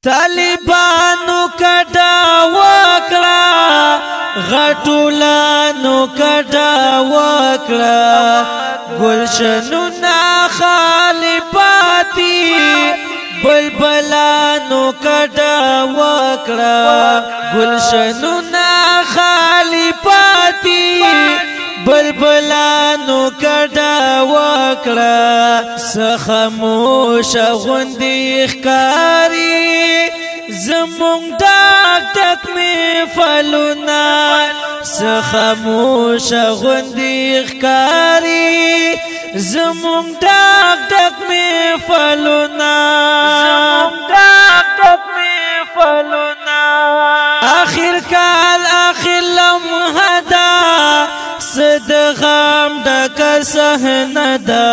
طالبانو کډا وکړه غټولانو کډا وکړه گلشنونه خالی پاتی بلبلانو کډا وکړه گلشنونه خالی پاتی بلبلانو کډا وکړه سخموش غوندې ښکاري زمونږ ډاک ډک محفلونه سخموش غوندې ښکاري زمونږ ډاک ډک محفلونه آخر کال آخر لمحه ده صد غم ډکه صحنه ده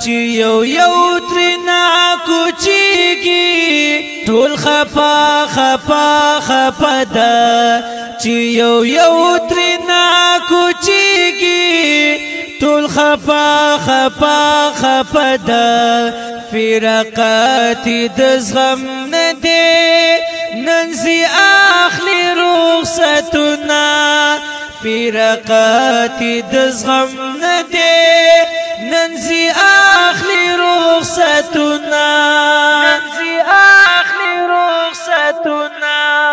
چې یو یو ترېنه کوچېږي ټول خفا خفا خفا ده چې یو یو ترېنه کوچېږي ټول خفا خفا خفا ده فرقات د زغم نه دی نن زی اخلي رخصتونه فرقات د زغم نه دی نن زی اخلي رخصتونه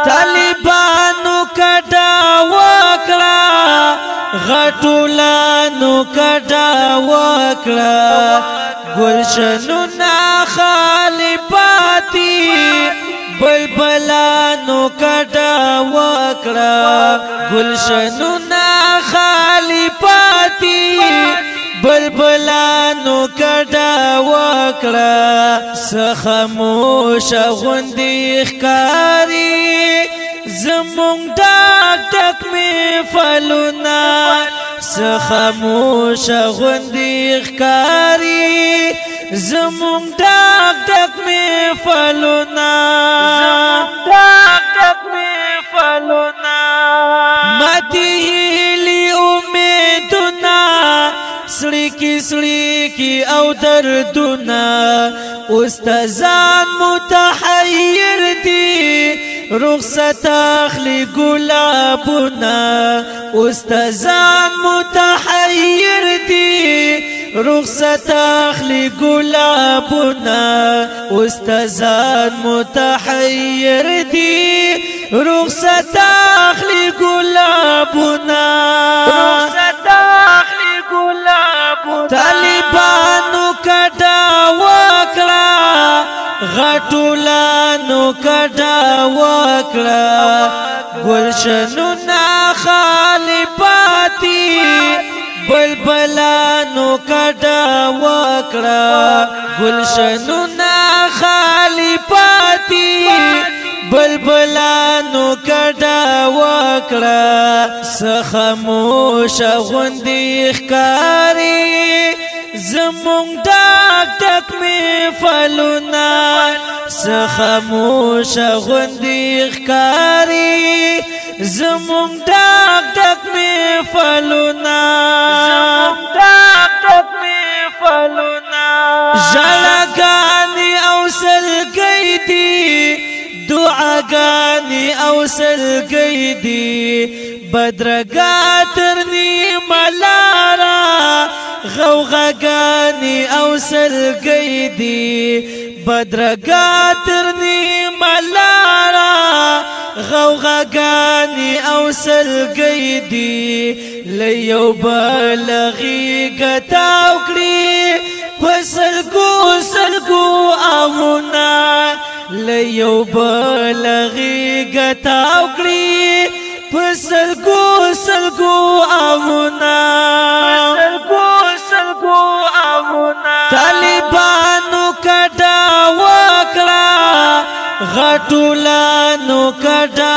طالبانو کډا وکړه غټولانو کډا وکړه گلشنونه خالی پاتی بلبلانو کډا وکړه گلشنونه خالی پاتی بلبلانو کډا وکړه سخموش غوندې ښکاري زمونږ ډاک ډک محفلونه سخموش غوندې ښکاري زمونږ ډاک ډک محفلونه ماتې هیلې امیدونه سړیکی او دردونه استادان متحیر دي رخصت اخلي ګلابونه استادان متحیر دي رخصت اخلي ګلابونه استادان متحیر دي رخصت اخلي ګلابونه طالبانو کډا وکړه غټولانو کډا وکړه گلشنونه خالی پاتی بلبلانو کډا وکړه گلشنونه خالی پاتی بلبلانو کډا وکړه سخموش غوندې ښکاري زمونږ ډاک ډک محفلونه سخموش غوندې ښکاري زمونږ ډاک ډک محفلونه ژړاګانې او سلګۍ دي دعاګانې او سلګۍ دي بدرګه تر نیمه لاره غوغاګانې او سلګۍ دي بدرګه تر نیمه لاره غوغاګانې او سلګۍ دي له یو بل غېږه تاو کړي په سلګو سلګو آهونه له یو بل غېږه تاو کړي په سلګو سلګو آهونه طالبانو کډا وکړه غټولانو کډا